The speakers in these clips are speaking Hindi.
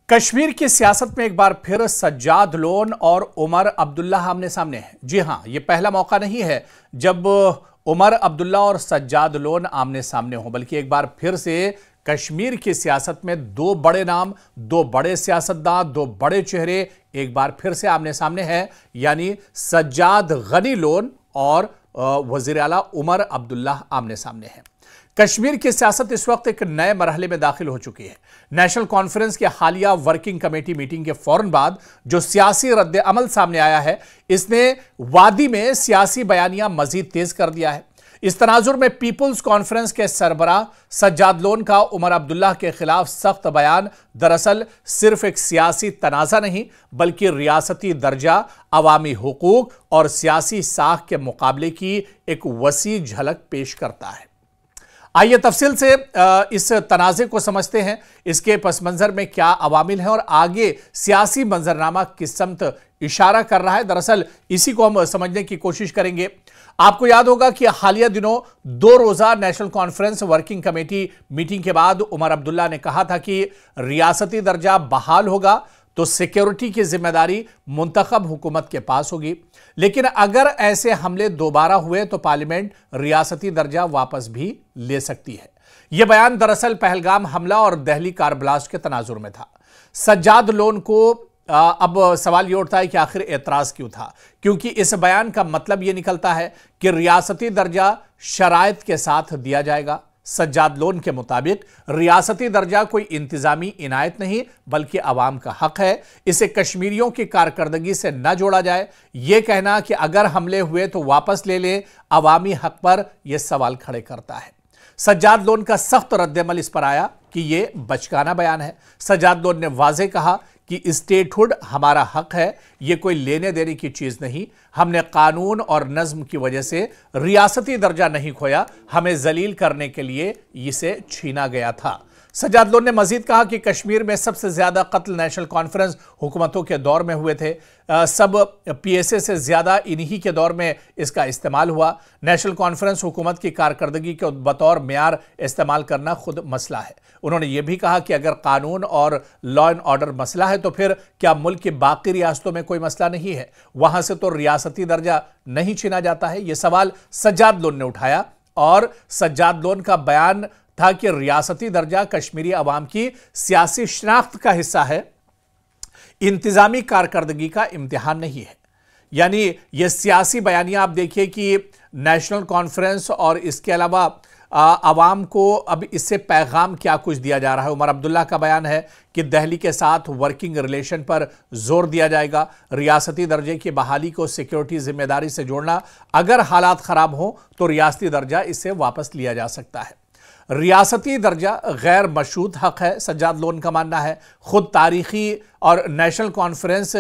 कश्मीर की सियासत में एक बार फिर सज्जाद लोन और उमर अब्दुल्ला आमने सामने हैं। जी हां, यह पहला मौका नहीं है जब उमर अब्दुल्ला और सज्जाद लोन आमने सामने हो, बल्कि एक बार फिर से कश्मीर की सियासत में दो बड़े नाम, दो बड़े सियासतदान, दो बड़े चेहरे एक बार फिर से आमने सामने हैं। यानी सज्जाद गनी लोन और वजीर आला उमर अब्दुल्ला आमने सामने हैं। कश्मीर की सियासत इस वक्त एक नए मरहले में दाखिल हो चुकी है। नेशनल कॉन्फ्रेंस की हालिया वर्किंग कमेटी मीटिंग के फौरन बाद जो सियासी रद्द अमल सामने आया है, इसने वादी में सियासी बयानियां मजीद तेज कर दिया है। इस तनाजुर में पीपुल्स कॉन्फ्रेंस के सरबराह सज्जाद लोन का उमर अब्दुल्ला के खिलाफ सख्त बयान दरअसल सिर्फ एक सियासी तनाज़ा नहीं, बल्कि रियासती दर्जा, अवामी हुकूक और सियासी साख के मुकाबले की एक वसी झलक पेश करता है। आइए तफसील से इस तनाज़े को समझते हैं, इसके पस मंजर में क्या अवामिल हैं और आगे सियासी मंजरनामा किस समत इशारा कर रहा है। दरअसल इसी को हम समझने की कोशिश करेंगे। आपको याद होगा कि हालिया दिनों 2 रोज़ा national conference working committee meeting के बाद उमर अब्दुल्ला ने कहा था कि रियासती दर्जा बहाल होगा तो सिक्योरिटी की जिम्मेदारी मुंतखब हुकूमत के पास होगी, लेकिन अगर ऐसे हमले दोबारा हुए तो पार्लियामेंट रियासती दर्जा वापस भी ले सकती है। यह बयान दरअसल पहलगाम हमला और दिल्ली कार ब्लास्ट के तनाजुर में था। सज्जाद लोन को अब सवाल यह उठता है कि आखिर एतराज क्यों था, क्योंकि इस बयान का मतलब यह निकलता है कि रियासती दर्जा शराइत के साथ दिया जाएगा। सज्जाद लोन के मुताबिक रियासती दर्जा कोई इंतजामी इनायत नहीं, बल्कि अवाम का हक है। इसे कश्मीरियों की कारकर्दगी से न जोड़ा जाए। यह कहना कि अगर हमले हुए तो वापस ले लें, अवामी हक पर यह सवाल खड़े करता है। सज्जाद लोन का सख्त रद्दअमल इस पर आया कि यह बचकाना बयान है। सज्जाद लोन ने वाज़ेह कहा कि स्टेटहुड हमारा हक है, यह कोई लेने देने की चीज नहीं। हमने कानून और नज्म की वजह से रियासती दर्जा नहीं खोया, हमें जलील करने के लिए इसे छीना गया था। सज्जाद लोन ने मजीद कहा कि कश्मीर में सबसे ज्यादा कत्ल नेशनल कॉन्फ्रेंस हुकूमतों के दौर में हुए थे। सब पीएसए से ज्यादा इन्हीं के दौर में इसका इस्तेमाल हुआ। नेशनल कॉन्फ्रेंस हुकूमत की कारकर्दगी को बतौर मेयार इस्तेमाल करना खुद मसला है। उन्होंने यह भी कहा कि अगर कानून और लॉ एंड ऑर्डर मसला है तो फिर क्या मुल्क की बाकी रियासतों में कोई मसला नहीं है? वहां से तो रियासती दर्जा नहीं छीना जाता है। यह सवाल सज्जाद लोन ने उठाया और सज्जाद लोन का बयान था कि रियासती दर्जा कश्मीरी अवाम की सियासी शनाख्त का हिस्सा है, इंतजामी कारकर्दगी का इम्तिहान नहीं है। यानी यह सियासी बयानियां आप देखिए कि नेशनल कॉन्फ्रेंस और इसके अलावा अवाम को अब इससे पैगाम क्या कुछ दिया जा रहा है। उमर अब्दुल्ला का बयान है कि दिल्ली के साथ वर्किंग रिलेशन पर जोर दिया जाएगा। रियासती दर्जे की बहाली को सिक्योरिटी जिम्मेदारी से जोड़ना, अगर हालात खराब हो तो रियासती दर्जा इससे वापस लिया जा सकता है। रियासती दर्जा गैर मशरूत हक है, सज्जाद लोन का मानना है। खुद तारीखी और नेशनल कॉन्फ्रेंस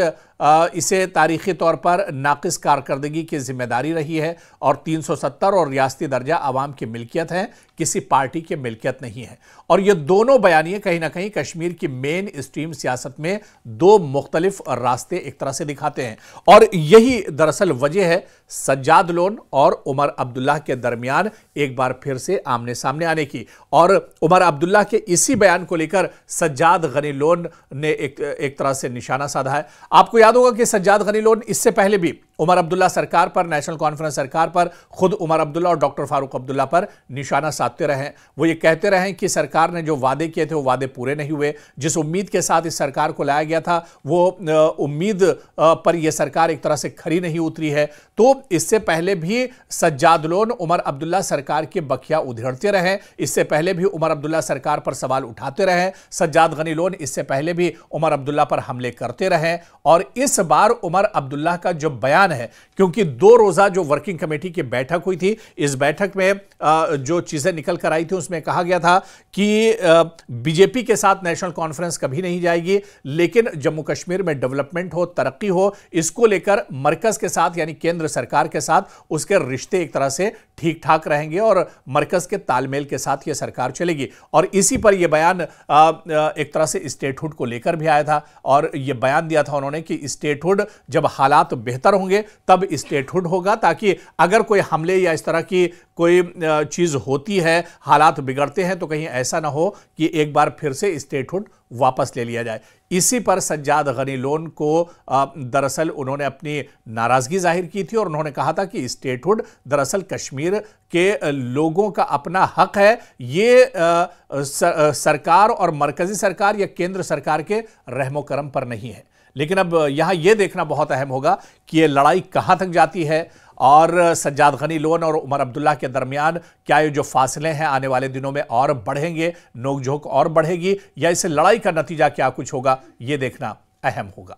इसे तारीखी तौर पर नाकिस कारकर्दगी की जिम्मेदारी रही है और 370 और रियासती दर्जा आवाम की मिल्कियत है, किसी पार्टी की मिल्कियत नहीं है। और ये दोनों बयानिए कहीं ना कहीं कश्मीर की मेन स्ट्रीम सियासत में दो मुख्तलिफ रास्ते एक तरह से दिखाते हैं और यही दरअसल वजह है सज्जाद लोन और उमर अब्दुल्ला के दरमियान एक बार फिर से आमने सामने आने की। और उमर अब्दुल्ला के इसी बयान को लेकर सज्जाद गनी लोन ने एक तरह से निशाना साधा है। आपको याद होगा कि सज्जाद गनी लोन इससे पहले भी उमर अब्दुल्ला सरकार पर, नेशनल कॉन्फ्रेंस सरकार पर, खुद उमर अब्दुल्ला और डॉक्टर फारूक अब्दुल्ला पर निशाना साधते रहे। वो ये कहते रहे कि सरकार ने जो वादे किए थे वो वादे पूरे नहीं हुए। जिस उम्मीद के साथ इस सरकार को लाया गया था वो उम्मीद पर यह सरकार एक तरह से खरी नहीं उतरी है। तो इससे पहले भी सज्जाद लोन उमर अब्दुल्ला सरकार के बखिया उधेड़ते रहे, इससे पहले भी उमर अब्दुल्ला सरकार पर सवाल उठाते रहे। सज्जाद गनी लोन इससे पहले भी उमर अब्दुल्ला पर हमले करते रहे और इस बार उमर अब्दुल्ला का जो बयान है, क्योंकि 2 रोजा जो वर्किंग कमेटी की बैठक हुई थी, इस बैठक में जो चीजें निकल कर आई थी उसमें कहा गया था कि बीजेपी के साथ नेशनल कॉन्फ्रेंस कभी नहीं जाएगी, लेकिन जम्मू कश्मीर में डेवलपमेंट हो, तरक्की हो, इसको लेकर मरकज के साथ यानी केंद्र सरकार के साथ उसके रिश्ते एक तरह से ठीक ठाक रहेंगे और मरकज के तालमेल के साथ यह सरकार चलेगी। और इसी पर यह बयान एक तरह से स्टेटहुड को लेकर भी आया था और यह बयान दिया था उन्होंने कि स्टेटहुड जब हालात बेहतर होंगे तब स्टेटहुड होगा, ताकि अगर कोई हमले या इस तरह की कोई चीज होती है, हालात बिगड़ते हैं, तो कहीं ऐसा ना हो कि एक बार फिर से स्टेटहुड वापस ले लिया जाए। इसी पर सज्जाद गनी लोन को दरअसल उन्होंने अपनी नाराजगी जाहिर की थी और उन्होंने कहा था कि स्टेटहुड दरअसल कश्मीर के लोगों का अपना हक है, ये सरकार और मरकजी सरकार या केंद्र सरकार के रहमो करम पर नहीं है। लेकिन अब यहां यह देखना बहुत अहम होगा कि यह लड़ाई कहां तक जाती है और सज्जाद गनी लोन और उमर अब्दुल्ला के दरमियान क्या ये जो फासले हैं आने वाले दिनों में और बढ़ेंगे, नोकझोंक और बढ़ेगी, या इस लड़ाई का नतीजा क्या कुछ होगा, यह देखना अहम होगा।